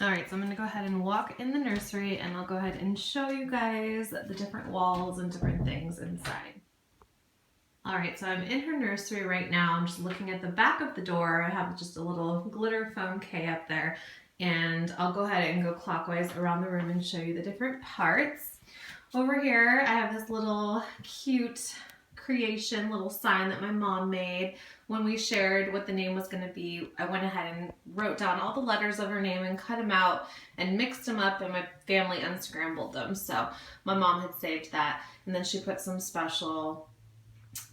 All right, so I'm gonna go ahead and walk in the nursery and I'll go ahead and show you guys the different walls and different things inside. All right, so I'm in her nursery right now. I'm just looking at the back of the door. I have just a little glitter foam K up there, and I'll go ahead and go clockwise around the room and show you the different parts. Over here, I have this little cute creation, little sign that my mom made. When we shared what the name was going to be, I went ahead and wrote down all the letters of her name and cut them out and mixed them up, and my family unscrambled them. So my mom had saved that, and then she put some special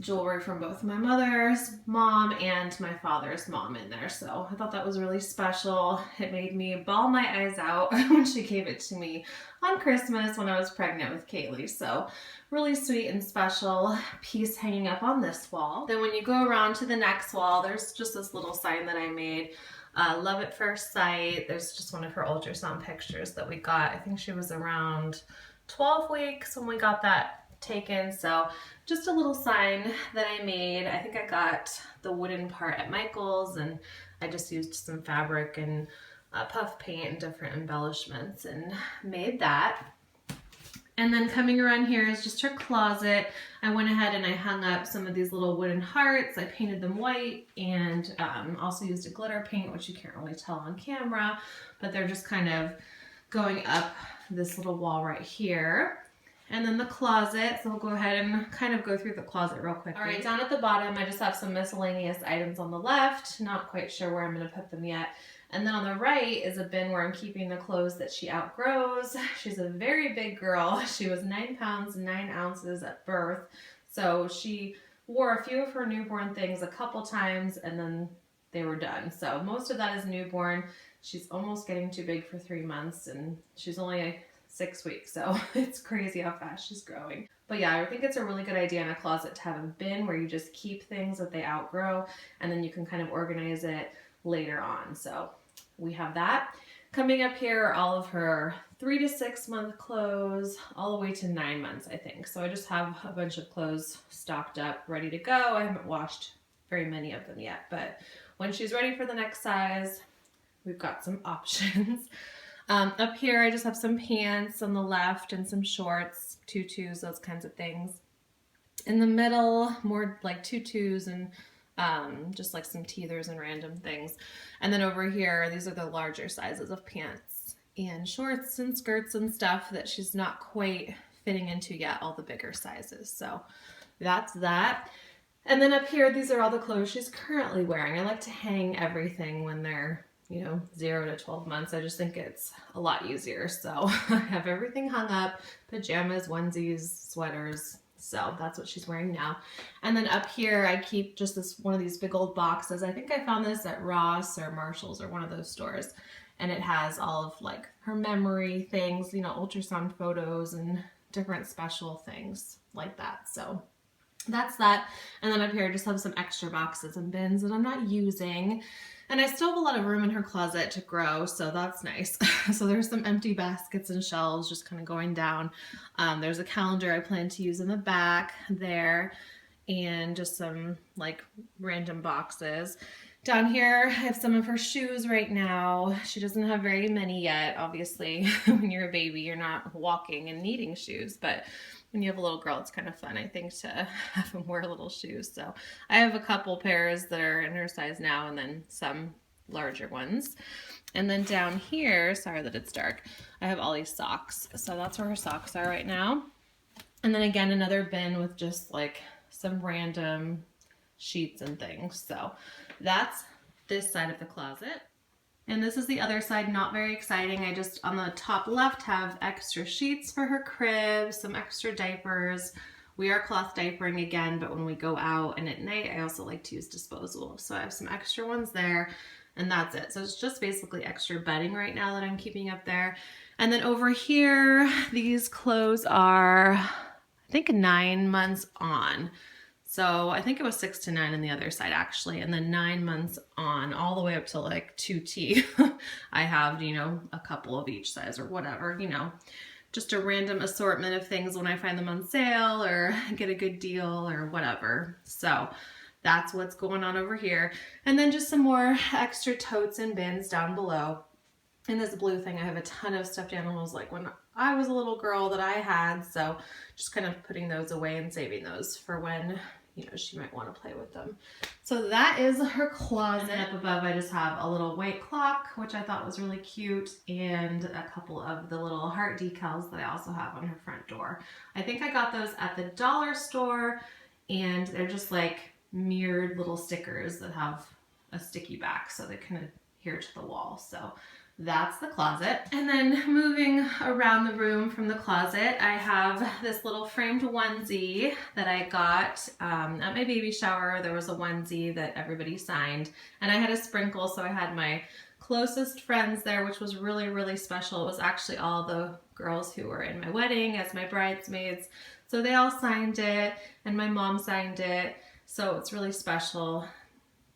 jewelry from both my mother's mom and my father's mom in there. So I thought that was really special. It made me bawl my eyes out when she gave it to me on Christmas when I was pregnant with Kaylie. So really sweet and special piece hanging up on this wall. Then when you go around to the next wall, there's just this little sign that I made. Love at first sight. There's just one of her ultrasound pictures that we got. I think she was around 12 weeks when we got that taken. So just a little sign that I made. I think I got the wooden part at Michael's, and I just used some fabric and puff paint and different embellishments and made that. And then coming around here is just her closet. I went ahead and I hung up some of these little wooden hearts. I painted them white and also used a glitter paint, which you can't really tell on camera, but they're just kind of going up this little wall right here. And then the closet, so we'll go ahead and kind of go through the closet real quick. All right, down at the bottom, I just have some miscellaneous items on the left. Not quite sure where I'm gonna put them yet. And then on the right is a bin where I'm keeping the clothes that she outgrows. She's a very big girl. She was 9 pounds, 9 ounces at birth. So she wore a few of her newborn things a couple times and then they were done. So most of that is newborn. She's almost getting too big for 3 months and she's only 6 weeks, so it's crazy how fast she's growing. But yeah, I think it's a really good idea in a closet to have a bin where you just keep things that they outgrow and then you can kind of organize it later on. So we have that. Coming up here are all of her 3 to 6 month clothes, all the way to 9 months, I think. So I just have a bunch of clothes stocked up, ready to go. I haven't washed very many of them yet, but when she's ready for the next size, we've got some options. Up here, I just have some pants on the left and some shorts, tutus, those kinds of things. In the middle, more like tutus and just like some teethers and random things. And then over here, these are the larger sizes of pants and shorts and skirts and stuff that she's not quite fitting into yet, all the bigger sizes. So that's that. And then up here, these are all the clothes she's currently wearing. I like to hang everything when they're 0 to 12 months. I just think it's a lot easier. So I have everything hung up, pajamas, onesies, sweaters. So that's what she's wearing now. And then up here, I keep just one of these big old boxes. I think I found this at Ross or Marshall's or one of those stores. And it has all of like her memory things, ultrasound photos and different special things like that. So that's that. And then up here, I just have some extra boxes and bins that I'm not using. And I still have a lot of room in her closet to grow, so that's nice. So there's some empty baskets and shelves just kind of going down. There's a calendar I plan to use in the back there, and just some like random boxes. Down here, I have some of her shoes right now. She doesn't have very many yet. Obviously, when you're a baby, you're not walking and needing shoes, but when you have a little girl, it's kind of fun, I think, to have them wear little shoes. So I have a couple pairs that are in her size now and then some larger ones. And then down here, sorry that it's dark, I have all these socks. So that's where her socks are right now. And then again, another bin with just like some random sheets and things. So that's this side of the closet. And this is the other side, not very exciting. I just, on the top left, have extra sheets for her crib, some extra diapers. We are cloth diapering again, but when we go out and at night, I also like to use disposable. So I have some extra ones there, and that's it. So it's just basically extra bedding right now that I'm keeping up there. And then over here, these clothes are, I think, 9 months on. So I think it was 6 to 9 on the other side actually, and then 9 months on all the way up to like 2T. I have, a couple of each size or whatever, just a random assortment of things when I find them on sale or get a good deal or whatever. So that's what's going on over here. And then just some more extra totes and bins down below. In this blue thing, I have a ton of stuffed animals like when I was a little girl that I had. So just kind of putting those away and saving those for when, you know, she might want to play with them. So that is her closet. And up above, I just have a little white clock, which I thought was really cute, and a couple of the little heart decals that I also have on her front door. I think I got those at the dollar store, and they're just like mirrored little stickers that have a sticky back so they can adhere to the wall. So that's the closet. And then moving around the room from the closet, I have this little framed onesie that I got at my baby shower. There was a onesie that everybody signed, and I had a sprinkle, so I had my closest friends there, which was really, really special. It was actually all the girls who were in my wedding as my bridesmaids. So they all signed it, and my mom signed it. So it's really special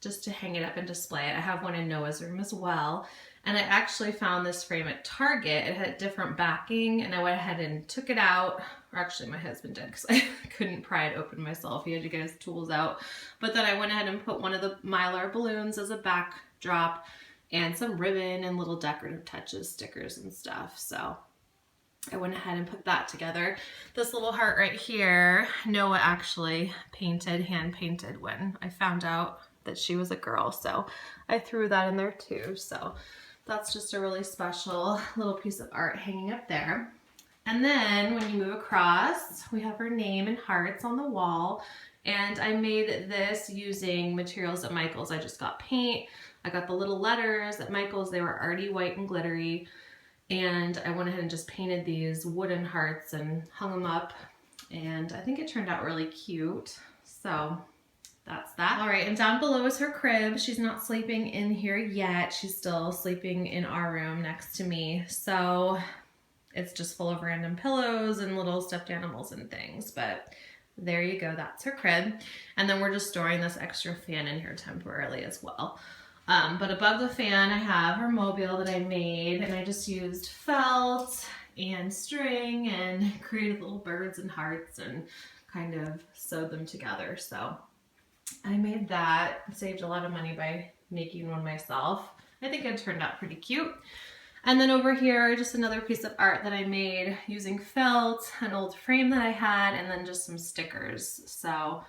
just to hang it up and display it. I have one in Noah's room as well. And I actually found this frame at Target. It had different backing, and I went ahead and took it out. Or actually my husband did, because I couldn't pry it open myself. He had to get his tools out. But then I went ahead and put one of the Mylar balloons as a backdrop and some ribbon and little decorative touches, stickers and stuff. So I went ahead and put that together. This little heart right here, Noah actually hand painted when I found out that she was a girl. So I threw that in there too. So that's just a really special little piece of art hanging up there. And then when you move across, we have her name in hearts on the wall. And I made this using materials at Michael's. I just got paint. I got the little letters at Michael's. They were already white and glittery. And I went ahead and just painted these wooden hearts and hung them up. And I think it turned out really cute. So that's that. All right, and down below is her crib. She's not sleeping in here yet. She's still sleeping in our room next to me. So it's just full of random pillows and little stuffed animals and things. But there you go, that's her crib. And then we're just storing this extra fan in here temporarily as well. But above the fan, I have her mobile that I made, and I just used felt and string and created little birds and hearts and kind of sewed them together. So I made that, saved a lot of money by making one myself. I think it turned out pretty cute. And then over here, just another piece of art that I made using felt, an old frame that I had, and then just some stickers. So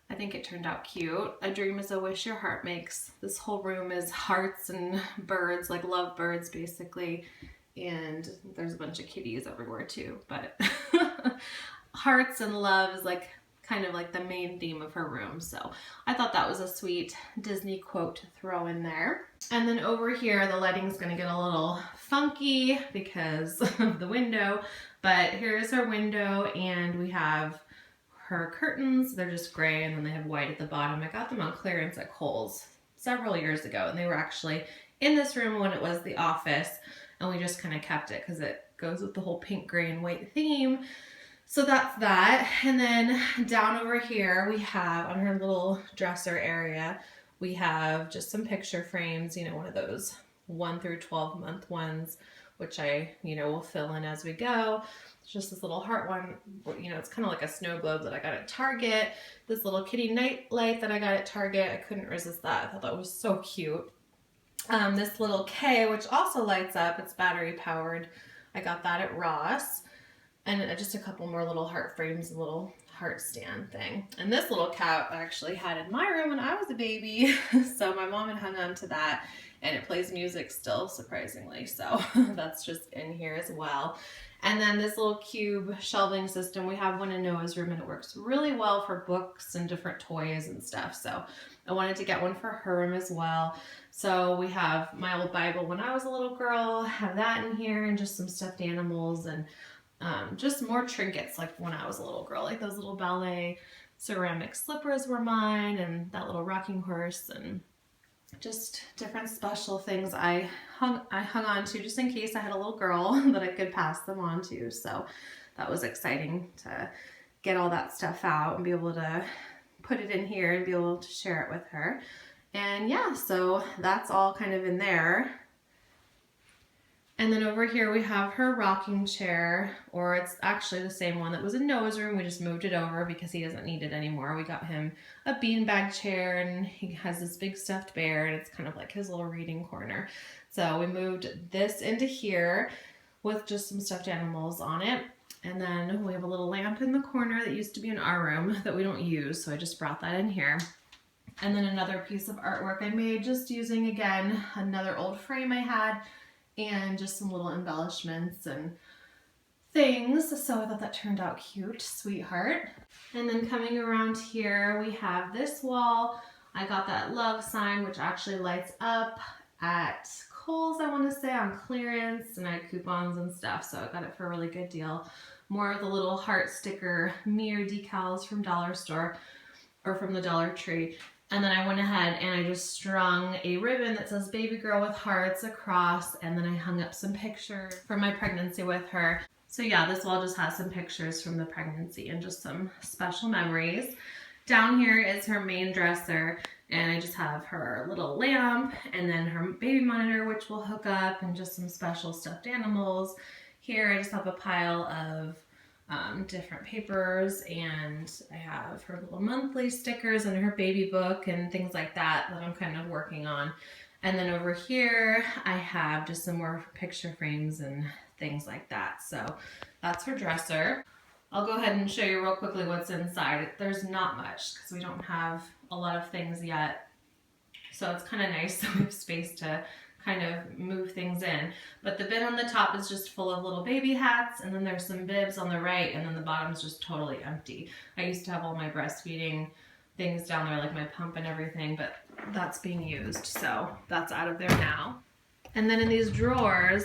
I think it turned out cute. A dream is a wish your heart makes. This whole room is hearts and birds, like love birds basically. And there's a bunch of kitties everywhere too, but hearts and love is like kind of like the main theme of her room. So I thought that was a sweet Disney quote to throw in there. And then over here, the lighting's gonna get a little funky because of the window, but here's our window, and we have her curtains. They're just gray, and then they have white at the bottom. I got them on clearance at Kohl's several years ago, and they were actually in this room when it was the office, and we just kind of kept it because it goes with the whole pink, gray, and white theme. So that's that. And then down over here, we have on her little dresser area, we have just some picture frames, you know, one of those 1 through 12 month ones, which I, you know, will fill in as we go. It's just this little heart one, you know, it's kind of like a snow globe that I got at Target. This little kitty night light that I got at Target. I couldn't resist that. I thought that was so cute. This little K, which also lights up, it's battery powered. I got that at Ross. And just a couple more little heart frames, a little heart stand thing. And this little cat I actually had in my room when I was a baby. So my mom had hung on to that, and it plays music still, surprisingly. So that's just in here as well. And then this little cube shelving system, we have one in Noah's room, and it works really well for books and different toys and stuff. So I wanted to get one for her room as well. So we have my old Bible when I was a little girl, have that in here, and just some stuffed animals and just more trinkets like when I was a little girl, like those little ballet ceramic slippers were mine, and that little rocking horse, and just different special things I hung on to just in case I had a little girl that I could pass them on to. So that was exciting to get all that stuff out and be able to put it in here and be able to share it with her. And yeah, so that's all kind of in there. And then over here we have her rocking chair, or it's actually the same one that was in Noah's room. We just moved it over because he doesn't need it anymore. We got him a beanbag chair, and he has this big stuffed bear, and it's kind of like his little reading corner. So we moved this into here with just some stuffed animals on it. And then we have a little lamp in the corner that used to be in our room that we don't use, so I just brought that in here. And then another piece of artwork I made just using, again, another old frame I had, and just some little embellishments and things. So I thought that turned out cute, sweetheart. And then coming around here, we have this wall. I got that love sign, which actually lights up at Kohl's, I want to say, on clearance, and I had coupons and stuff, so I got it for a really good deal. More of the little heart sticker mirror decals from Dollar Store, or from the Dollar Tree. And then I went ahead and I just strung a ribbon that says baby girl with hearts across, and then I hung up some pictures from my pregnancy with her. So yeah, this wall just has some pictures from the pregnancy and just some special memories. Down here is her main dresser, and I just have her little lamp and then her baby monitor, which will hook up, and just some special stuffed animals. Here I just have a pile of different papers, and I have her little monthly stickers and her baby book and things like that I'm kind of working on. And then over here I have just some more picture frames and things like that. So that's her dresser. I'll go ahead and show you real quickly what's inside. There's not much because we don't have a lot of things yet, so it's kind of nice that we have space to kind of move things in. But the bin on the top is just full of little baby hats, and then there's some bibs on the right, and then the bottom's just totally empty. I used to have all my breastfeeding things down there, like my pump and everything, but that's being used, so that's out of there now. And then in these drawers,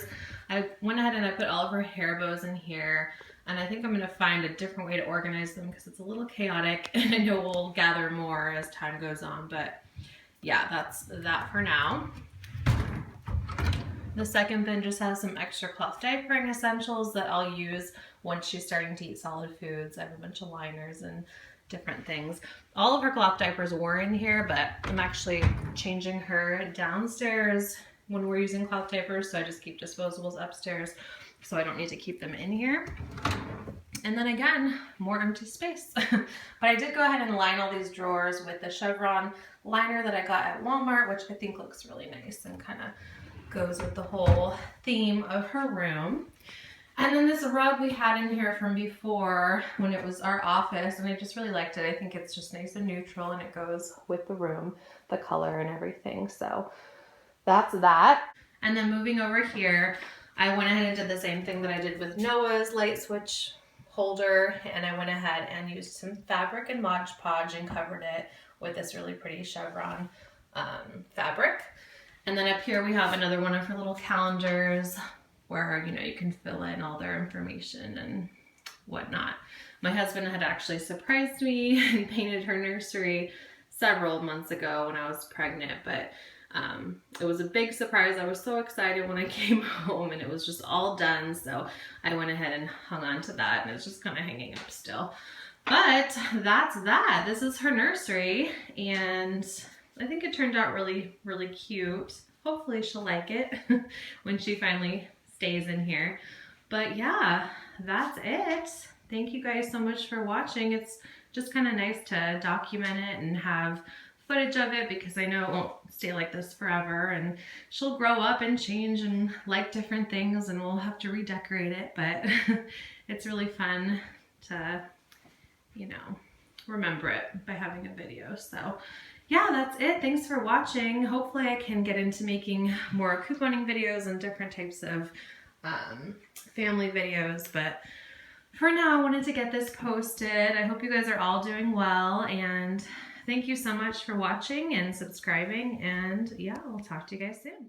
I went ahead and I put all of her hair bows in here, and I think I'm gonna find a different way to organize them because it's a little chaotic, and I know we'll gather more as time goes on, but yeah, that's that for now. The second bin just has some extra cloth diapering essentials that I'll use once she's starting to eat solid foods. I have a bunch of liners and different things. All of her cloth diapers were in here, but I'm actually changing her downstairs when we're using cloth diapers, so I just keep disposables upstairs, so I don't need to keep them in here. And then again, more empty space. But I did go ahead and line all these drawers with the chevron liner that I got at Walmart, which I think looks really nice and kind of goes with the whole theme of her room. And then this rug we had in here from before when it was our office, and I just really liked it. I think it's just nice and neutral, and it goes with the room, the color and everything. So that's that. And then moving over here, I went ahead and did the same thing that I did with Noah's light switch holder, and I went ahead and used some fabric and Mod Podge and covered it with this really pretty chevron fabric. And then up here we have another one of her little calendars where, you know, you can fill in all their information and whatnot. My husband had actually surprised me and painted her nursery several months ago when I was pregnant, but it was a big surprise. I was so excited when I came home, and it was just all done, so I went ahead and hung on to that, and it's just kind of hanging up still. But that's that. This is her nursery, and I think it turned out really, really cute. Hopefully she'll like it when she finally stays in here. But yeah, that's it. Thank you guys so much for watching. It's just kind of nice to document it and have footage of it, because I know it won't stay like this forever, and she'll grow up and change and like different things, and we'll have to redecorate it, but it's really fun to, you know, remember it by having a video. So yeah, that's it. Thanks for watching. Hopefully I can get into making more couponing videos and different types of family videos, but for now I wanted to get this posted. I hope you guys are all doing well, and thank you so much for watching and subscribing, and yeah, I'll talk to you guys soon.